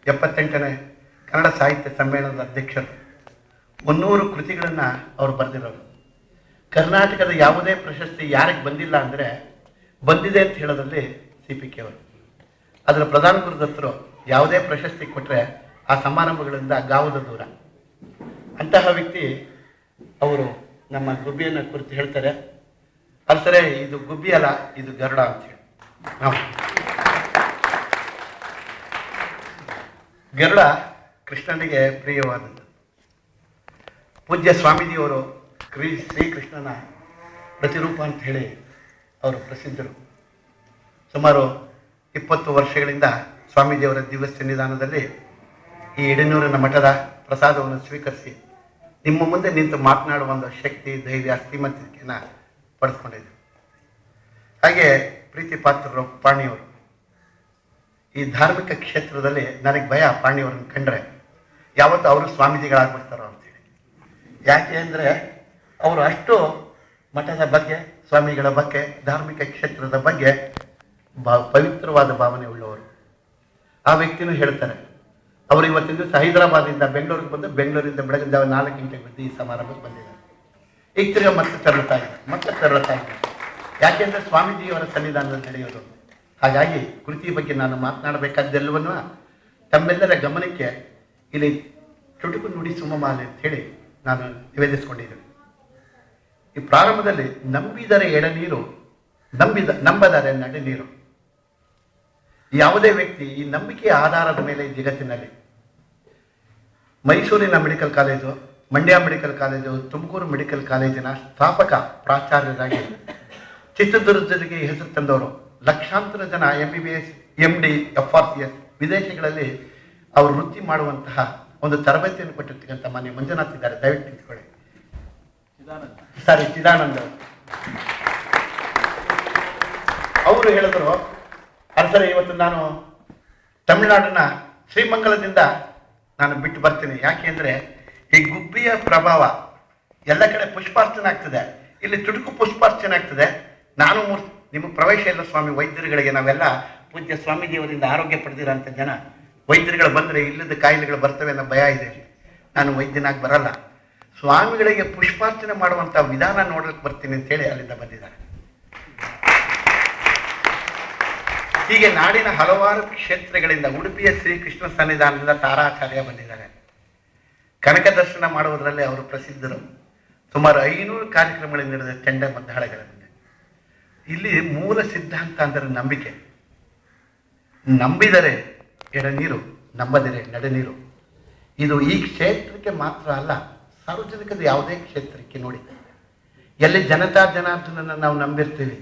78ನೇ ಕನ್ನಡ ಸಾಹಿತ್ಯ ಸಮ್ಮೇಳನದ ಅಧ್ಯಕ್ಷರು. 300 ಕೃತಿಗಳನ್ನು ಅವರು ಬರೆದಿರೋರು. ಕರ್ನಾಟಕದ ಯಾವುದೇ ಪ್ರಶಸ್ತಿ ಯಾರಿಗೆ ಬಂದಿಲ್ಲ ಅಂದರೆ ಬಂದಿದೆ ಅಂತ ಹೇಳೋದ್ರಲ್ಲಿ CPK ಅವರು. ಅದರ ಪ್ರಧಾನ ಗುರುದತ್ತರು ಯಾವುದೇ ಪ್ರಶಸ್ತಿ ಕೊಟ್ಟರೆ ಆ ಸಮಾರಂಭಗಳಿಂದ ಗಾವದ ದೂರ. ಅಂತಹ ವ್ಯಕ್ತಿ ಅವರು ನಮ್ಮ ಗುಬ್ಬಿಯನ್ನು ಕುರಿತು ಹೇಳ್ತಾರೆ, ಅಲ್ಸರೆ ಇದು ಗುಬ್ಬಿ ಅಲ್ಲ, ಇದು ಗರುಡ ಅಂತ ಹೇಳಿ. ಗರುಡ ಕೃಷ್ಣನಿಗೆ ಪ್ರಿಯವಾದದ್ದು. ಪೂಜ್ಯ ಸ್ವಾಮೀಜಿಯವರು ಶ್ರೀಕೃಷ್ಣನ ಪ್ರತಿರೂಪ ಅಂತ ಹೇಳಿ ಅವರು ಪ್ರಸಿದ್ಧರು. ಸುಮಾರು 20 ವರ್ಷಗಳಿಂದ ಸ್ವಾಮೀಜಿಯವರ ದಿವ್ಯ ಸನ್ನಿಧಾನದಲ್ಲಿ ಈ ಎಡೆನೂರಿನ ಮಠದ ಪ್ರಸಾದವನ್ನು ಸ್ವೀಕರಿಸಿ ನಿಮ್ಮ ಮುಂದೆ ನಿಂತು ಮಾತನಾಡುವ ಒಂದು ಶಕ್ತಿ, ಧೈರ್ಯ, ಶ್ರೀಮಂತಿಕೆಯನ್ನು ಪಡೆದುಕೊಂಡಿದ್ದರು. ಹಾಗೆ ಪ್ರೀತಿ ಪಾತ್ರರು ಪಾಣಿಯವರು. ಈ ಧಾರ್ಮಿಕ ಕ್ಷೇತ್ರದಲ್ಲಿ ನನಗೆ ಭಯ, ಪಾಣಿಯವರನ್ನು ಕಂಡ್ರೆ ಯಾವತ್ತೂ ಅವರು ಸ್ವಾಮೀಜಿಗಳಾಗ್ಬಿಡ್ತಾರೋ ಅಂತೇಳಿ. ಯಾಕೆ ಅಂದರೆ ಅವರು ಅಷ್ಟು ಮಠದ ಬಗ್ಗೆ, ಸ್ವಾಮಿಗಳ ಬಗ್ಗೆ, ಧಾರ್ಮಿಕ ಕ್ಷೇತ್ರದ ಬಗ್ಗೆ ಪವಿತ್ರವಾದ ಭಾವನೆ ಉಳ್ಳವರು. ಆ ವ್ಯಕ್ತಿನೂ ಹೇಳ್ತಾರೆ, ಅವರು ಇವತ್ತಿನ ದಿವಸ ಹೈದರಾಬಾದಿಂದ ಬೆಂಗಳೂರಿಗೆ ಬಂದು ಬೆಂಗಳೂರಿಂದ ಬೆಳಗಿನ ಜಾವ 4 ಗಂಟೆಗೆ ಬಂದು ಈ ಸಮಾರಂಭಕ್ಕೆ ಬಂದಿದ್ದಾರೆ. ಈಗ ತಿರ್ಗ ಮತ್ತೆ ತೆರಳುತ್ತಾ ಇದ್ದಾರೆ. ಯಾಕೆಂದರೆ ಸ್ವಾಮೀಜಿಯವರ ಸನ್ನಿಧಾನದಲ್ಲಿ ನಡೆಯೋದು. ಹಾಗಾಗಿ ಕೃತಿ ಬಗ್ಗೆ ನಾನು ಮಾತನಾಡಬೇಕಾದ್ದೆಲ್ಲವನ್ನೂ ತಮ್ಮೆಲ್ಲರ ಗಮನಕ್ಕೆ ಇಲ್ಲಿ ಚುಟುಕು ನುಡಿ ಸುಮಮಾಲೆ ಅಂತ ಹೇಳಿ ನಾನು ನಿವೇದಿಸಿಕೊಂಡಿದ್ದೇನೆ. ಈ ಪ್ರಾರಂಭದಲ್ಲಿ ನಂಬಿದರೆ ಎಡನೀರು, ನಂಬದರೆ ನಡೆನೀರು. ಯಾವುದೇ ವ್ಯಕ್ತಿ ಈ ನಂಬಿಕೆಯ ಆಧಾರದ ಮೇಲೆ ಈ ಜಗತ್ತಿನಲ್ಲಿ ಮೈಸೂರಿನ medical college, Mandya medical college, Tumakuru medical ಕಾಲೇಜಿನ ಸ್ಥಾಪಕ ಪ್ರಾಚಾರ್ಯರಾಗಿ ಚಿತ್ರದುರ್ಗಕ್ಕೆ ಹೆಸರು ತಂದವರು, ಲಕ್ಷಾಂತರ ಜನ MBBS, MD, FRCS ವಿದೇಶಗಳಲ್ಲಿ ಅವರು ವೃತ್ತಿ ಮಾಡುವಂತಹ ಒಂದು ತರಬೇತಿಯನ್ನು ಕೊಟ್ಟಿರ್ತಕ್ಕಂಥ ಮಾನ್ಯ ಮಂಜುನಾಥ್ ಇದ್ದಾರೆ. ದಯವಿಟ್ಟು ನಿಂತ್ಕೊಳ್ಳಿ. ಚಿದಾನಂದ ಅವರು ಹೇಳಿದ್ರು, ಅರ್ಸರೆ ಇವತ್ತು ನಾನು ತಮಿಳುನಾಡಿನ ಶ್ರೀಮಂಗಲದಿಂದ ನಾನು ಬಿಟ್ಟು ಬರ್ತೀನಿ. ಯಾಕೆ ಅಂದರೆ ಈ ಗುಬ್ಬಿಯ ಪ್ರಭಾವ ಎಲ್ಲ ಕಡೆ ಪುಷ್ಪಾರ್ಚನೆ ಆಗ್ತದೆ, ಇಲ್ಲಿ ಚುಟುಕು ಪುಷ್ಪಾರ್ಚನೆ ಆಗ್ತದೆ. ನಾನು ನಿಮಗೆ ಪ್ರವೇಶ ಇಲ್ಲ ಸ್ವಾಮಿ. ವೈದ್ಯರುಗಳಿಗೆ ನಾವೆಲ್ಲ ಪೂಜ್ಯ ಸ್ವಾಮೀಜಿಯವರಿಂದ ಆರೋಗ್ಯ ಪಡೆದಿರೋಂಥ ಜನ, ವೈದ್ಯರುಗಳು ಬಂದರೆ ಇಲ್ಲದ ಕಾಯಿಲೆಗಳು ಬರ್ತವೆ ಅನ್ನೋ ಭಯ ಇದೆ. ನಾನು ವೈದ್ಯನಾಗಿ ಬರಲ್ಲ, ಸ್ವಾಮಿಗಳಿಗೆ ಪುಷ್ಪಾರ್ಚನೆ ಮಾಡುವಂಥ ವಿಧಾನ ನೋಡಲಿಕ್ಕೆ ಬರ್ತೀನಿ ಅಂತೇಳಿ ಅಲ್ಲಿಂದ ಬಂದಿದ್ದಾರೆ. ಹೀಗೆ ನಾಡಿನ ಹಲವಾರು ಕ್ಷೇತ್ರಗಳಿಂದ, ಉಡುಪಿಯ ಶ್ರೀಕೃಷ್ಣ ಸನ್ನಿಧಾನದಿಂದ ತಾರಾಚಾರ್ಯ ಬಂದಿದ್ದಾರೆ. ಕನಕ ದರ್ಶನ ಮಾಡುವುದರಲ್ಲಿ ಅವರು ಪ್ರಸಿದ್ಧರು. ಸುಮಾರು 500 ಕಾರ್ಯಕ್ರಮಗಳಿಂದ ನಡೆದ ಚೆಂಡೆ ಮದ್ದಾಳೆಗಳಿಂದ. ಇಲ್ಲಿ ಮೂಲ ಸಿದ್ಧಾಂತ ಅಂದರೆ ನಂಬಿಕೆ. ನಂಬಿದರೆ ಎಡನೀರು, ನಂಬದರೆ ನಡೆನೀರು. ಇದು ಈ ಕ್ಷೇತ್ರಕ್ಕೆ ಮಾತ್ರ ಅಲ್ಲ, ಸಾರ್ವಜನಿಕದ ಯಾವುದೇ ಕ್ಷೇತ್ರಕ್ಕೆ ನೋಡಿ. ಎಲ್ಲಿ ಜನತಾ ಜನಾರ್ದನನ್ನು ನಾವು ನಂಬಿರ್ತೀವಿ,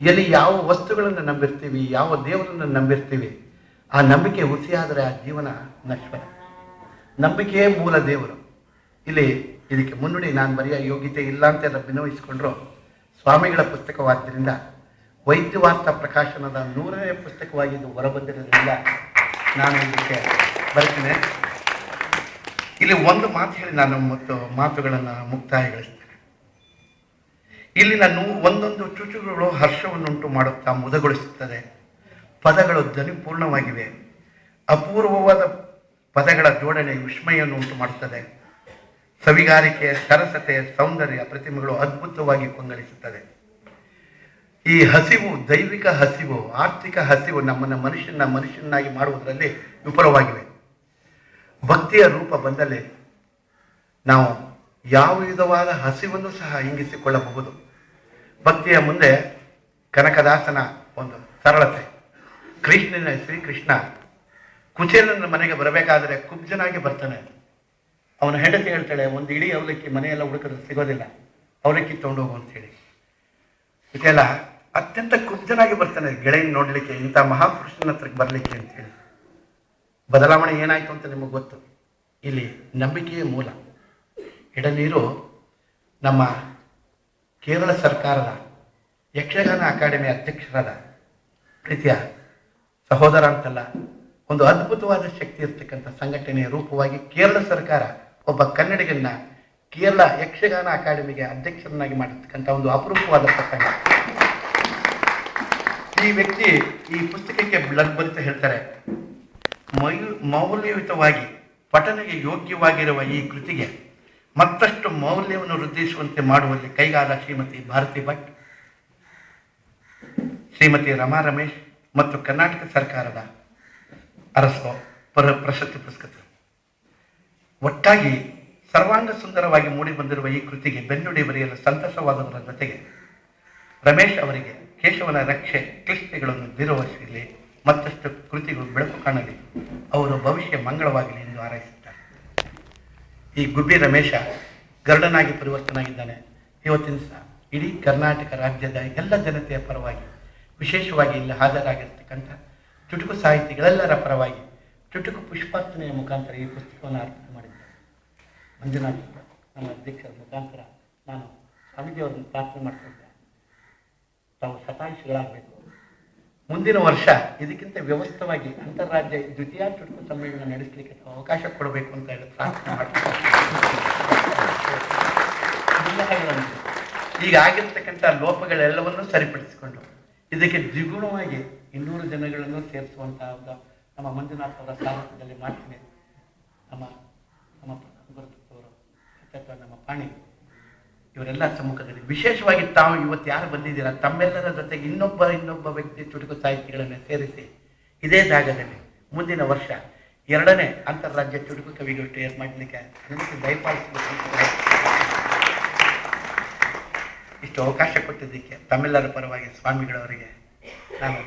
ಎಲ್ಲಿ ಯಾವ ವಸ್ತುಗಳನ್ನು ನಂಬಿರ್ತೀವಿ, ಯಾವ ದೇವರನ್ನು ನಂಬಿರ್ತೀವಿ, ಆ ನಂಬಿಕೆ ಹುಸಿಯಾದರೆ ಆ ಜೀವನ ನಶ್ವರ. ನಂಬಿಕೆಯೇ ಮೂಲ ದೇವರು. ಇಲ್ಲಿ ಇದಕ್ಕೆ ಮುನ್ನುಡಿ ನಾನು ಬರೆಯೋ ಯೋಗ್ಯತೆ ಇಲ್ಲ ಅಂತೆಲ್ಲ ವಿನೋಯಿಸಿಕೊಂಡ್ರು. ಸ್ವಾಮಿಗಳ ಪುಸ್ತಕವಾದ್ದರಿಂದ, ವೈದ್ಯವಾರ್ತಾ ಪ್ರಕಾಶನದ 100ನೇ ಪುಸ್ತಕವಾಗಿ ಇದು ಹೊರಬಂದಿರೋದ್ರಿಂದ ನಾನು ಇದಕ್ಕೆ ಬರ್ತೀನಿ. ಇಲ್ಲಿ ಒಂದು ಮಾತು ಹೇಳಿ ನಾನು ಮಾತುಗಳನ್ನು ಮುಕ್ತಾಯಗೊಳಿಸ್ತೇನೆ. ಇಲ್ಲಿನ ಒಂದೊಂದು ಚುಚುಗಳು ಹರ್ಷವನ್ನುಂಟು ಮಾಡುತ್ತಾ ಮುದಗೊಳಿಸುತ್ತದೆ. ಪದಗಳು ಧ್ವನಿಪೂರ್ಣವಾಗಿವೆ. ಅಪೂರ್ವವಾದ ಪದಗಳ ಜೋಡಣೆ ವಿಸ್ಮಯವನ್ನು ಉಂಟು ಮಾಡುತ್ತದೆ. ಸವಿಗಾರಿಕೆ, ಸರಸತೆ, ಸೌಂದರ್ಯ ಪ್ರತಿಮೆಗಳು ಅದ್ಭುತವಾಗಿ ಕೊಂಗಳಿಸುತ್ತದೆ. ಈ ಹಸಿವು, ದೈವಿಕ ಹಸಿವು, ಆರ್ಥಿಕ ಹಸಿವು ನಮ್ಮನ್ನು ಮನುಷ್ಯನಾಗಿ ಮಾಡುವುದರಲ್ಲಿ ವಿಫಲವಾಗಿವೆ. ಭಕ್ತಿಯ ರೂಪ ಬಂದಲ್ಲಿ ನಾವು ಯಾವ ವಿಧವಾದ ಹಸಿವನ್ನು ಸಹ ಹಿಂಗಿಸಿಕೊಳ್ಳಬಹುದು. ಭಕ್ತಿಯ ಮುಂದೆ ಕನಕದಾಸನ ಒಂದು ಸರಳತೆ. ಶ್ರೀಕೃಷ್ಣ ಕುಚೇಲನ ಮನೆಗೆ ಬರಬೇಕಾದರೆ ಕುಬ್ಜನಾಗಿ ಬರ್ತಾನೆ. ಅವನ ಹೆಂಡತಿ ಹೇಳ್ತಾಳೆ, ಒಂದು ಇಡೀ ಅವಲಕ್ಕಿ ಮನೆಯೆಲ್ಲ ಹುಡುಕಿದ್ರೆ ಸಿಗೋದಿಲ್ಲ, ಅವಲಕ್ಕಿ ತೊಗೊಂಡೋಗು ಅಂತೇಳಿ. ಕುಚೇಲ ಅತ್ಯಂತ ಕುಬ್ಜನಾಗಿ ಬರ್ತಾನೆ ಗೆಳೆಯನ್ ನೋಡ್ಲಿಕ್ಕೆ, ಇಂಥ ಮಹಾಪುರುಷನ ಹತ್ರಕ್ಕೆ ಬರಲಿಕ್ಕೆ ಅಂತೇಳಿ. ಬದಲಾವಣೆ ಏನಾಯ್ತು ಅಂತ ನಿಮಗೆ ಗೊತ್ತು. ಇಲ್ಲಿ ನಂಬಿಕೆಯೇ ಮೂಲ. ಎಡನೀರು ನಮ್ಮ ಕೇರಳ ಸರ್ಕಾರದ ಯಕ್ಷಗಾನ ಅಕಾಡೆಮಿ ಅಧ್ಯಕ್ಷರಾದ ಪ್ರೀತಿಯ ಸಹೋದರ ಅಂತಲ್ಲ, ಒಂದು ಅದ್ಭುತವಾದ ಶಕ್ತಿ ಇರ್ತಕ್ಕಂಥ ಸಂಘಟನೆಯ ರೂಪವಾಗಿ ಕೇರಳ ಸರ್ಕಾರ ಒಬ್ಬ ಕನ್ನಡಿಗನ್ನ ಕೇರಳ ಯಕ್ಷಗಾನ ಅಕಾಡೆಮಿಗೆ ಅಧ್ಯಕ್ಷರನ್ನಾಗಿ ಮಾಡಿರ್ತಕ್ಕಂಥ ಒಂದು ಅಪರೂಪವಾದ ಪ್ರಸಂಗ. ಈ ವ್ಯಕ್ತಿ ಈ ಪುಸ್ತಕಕ್ಕೆ ಬ್ಲಡ್ ಬರಿತಾ ಹೇಳ್ತಾರೆ, ಮೌಲ್ಯಯುತವಾಗಿ ಪಠನೆಗೆ ಯೋಗ್ಯವಾಗಿರುವ ಈ ಕೃತಿಗೆ ಮತ್ತಷ್ಟು ಮೌಲ್ಯವನ್ನು ವೃದ್ಧಿಸುವಂತೆ ಮಾಡುವಲ್ಲಿ ಕೈಗಾಲ ಶ್ರೀಮತಿ ಭಾರತಿ ಭಟ್, ಶ್ರೀಮತಿ ರಮಾ ರಮೇಶ್ ಮತ್ತು ಕರ್ನಾಟಕ ಸರ್ಕಾರದ ಅರಸು ಪ್ರಶಸ್ತಿ ಪುರಸ್ಕೃತರು. ಒಟ್ಟಾಗಿ ಸರ್ವಾಂಗ ಸುಂದರವಾಗಿ ಮೂಡಿಬಂದಿರುವ ಈ ಕೃತಿಗೆ ಬೆನ್ನುಡಿ ಬರೆಯಲು ಸಂತಸವಾಗುವುದರ ಜೊತೆಗೆ ರಮೇಶ್ ಅವರಿಗೆ ಕೇಶವನ ರಕ್ಷೆ ಕ್ಲಿಷ್ಟತೆಗಳನ್ನು ಬೀರುವಲ್ಲಿ ಮತ್ತಷ್ಟು ಕೃತಿಗಳು ಬೆಳಕು ಕಾಣಲಿ, ಅವರ ಭವಿಷ್ಯ ಮಂಗಳವಾಗಲಿ ಎಂದು ಹಾರೈಸುತ್ತಾರೆ. ಈ ಗುಬ್ಬಿ ರಮೇಶ ಗರುಡನಾಗಿ ಪರಿವರ್ತನಾಗಿದ್ದಾನೆ. ಇವತ್ತಿನ ಸಹ ಇಡೀ ಕರ್ನಾಟಕ ರಾಜ್ಯದ ಎಲ್ಲ ಜನತೆಯ ಪರವಾಗಿ, ವಿಶೇಷವಾಗಿ ಇಲ್ಲಿ ಹಾಜರಾಗಿರ್ತಕ್ಕಂಥ ಚುಟುಕು ಸಾಹಿತಿಗಳೆಲ್ಲರ ಪರವಾಗಿ ಚುಟುಕು ಪುಷ್ಪಾರ್ಚನೆಯ ಮುಖಾಂತರ ಈ ಪುಸ್ತಕವನ್ನು ಅರ್ಪಣೆ ಮಾಡಿದ್ದಾರೆ. ಮಂಜುನಾಥ್ ನಮ್ಮ ಅಧ್ಯಕ್ಷರ ಮುಖಾಂತರ ನಾನು ಸ್ವಾಮೀಜಿಯವರನ್ನು ಪ್ರಾರ್ಥನೆ ಮಾಡ್ತಿದ್ದೆ, ತಾವು ಶತಾಯುಷಿಗಳಾಗಬೇಕು. ಮುಂದಿನ ವರ್ಷ ಇದಕ್ಕಿಂತ ವ್ಯವಸ್ಥಿತವಾಗಿ ಅಂತಾರಾಜ್ಯ ದ್ವಿತೀಯ ಚುಟುಕು ಸಮ್ಮೇಳನ ನಡೆಸಲಿಕ್ಕೆ ಅವಕಾಶ ಕೊಡಬೇಕು ಅಂತ ಹೇಳಿ ಪ್ರಾರ್ಥನೆ ಮಾಡ್ತಾರೆ. ಈಗ ಆಗಿರ್ತಕ್ಕಂಥ ಲೋಪಗಳೆಲ್ಲವನ್ನೂ ಸರಿಪಡಿಸಿಕೊಂಡು ಇದಕ್ಕೆ ದ್ವಿಗುಣವಾಗಿ 200 ಜನಗಳನ್ನು ಸೇರಿಸುವಂತಹ ನಮ್ಮ ಮಂಜುನಾಥ್ ಅವರ ಸಾರಥ್ಯದಲ್ಲಿ ಮಾಡ್ತೀನಿ. ನಮ್ಮ ಗುರುತವರು ಅಥವಾ ನಮ್ಮ ಪಾಣಿ ಇವರೆಲ್ಲ ಸಮ್ಮುಖದಲ್ಲಿ ವಿಶೇಷವಾಗಿ ತಾವು ಇವತ್ತು ಯಾರು ಬಂದಿದ್ದೀರಾ ತಮ್ಮೆಲ್ಲರ ಜೊತೆಗೆ ಇನ್ನೊಬ್ಬ ವ್ಯಕ್ತಿ ಚುಟುಕು ಸಾಹಿತಿಗಳನ್ನು ಸೇರಿಸಿ ಇದೇ ಜಾಗದಲ್ಲಿ ಮುಂದಿನ ವರ್ಷ 2ನೇ ಅಂತಾರಾಜ್ಯ ಚುಟುಕು ಕವಿಗೋಷ್ಠಿ ಮಾಡಲಿಕ್ಕೆ ಅನುಮತಿ ದಯಪಾಲಿಸಬೇಕು. ಇಷ್ಟು ಅವಕಾಶ ಕೊಟ್ಟಿದ್ದಕ್ಕೆ ತಮ್ಮೆಲ್ಲರ ಪರವಾಗಿ ಸ್ವಾಮಿಗಳವರಿಗೆ ನಾನು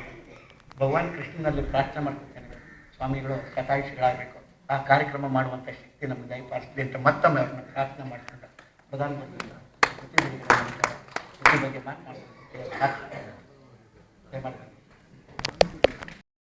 ಭಗವಾನ್ ಕೃಷ್ಣನಲ್ಲಿ ಪ್ರಾರ್ಥನೆ ಮಾಡ್ಕೊಳ್ತೇನೆ. ಸ್ವಾಮಿಗಳು ಶತಾಯುಷಿಗಳಾಗಬೇಕು, ಆ ಕಾರ್ಯಕ್ರಮ ಮಾಡುವಂಥ ಶಕ್ತಿ ನಮಗೆ ದಯಪಾಲಿಸಲಿ ಅಂತ ಮತ್ತೊಮ್ಮೆ ಅವ್ರನ್ನ ಪ್ರಾರ್ಥನೆ ಮಾಡಿಕೊಂಡು ಪ್ರಧಾನಮಂತ್ರಿ ಬಗ್ಗೆ ಮಾತನಾಡ್ತಾರೆ.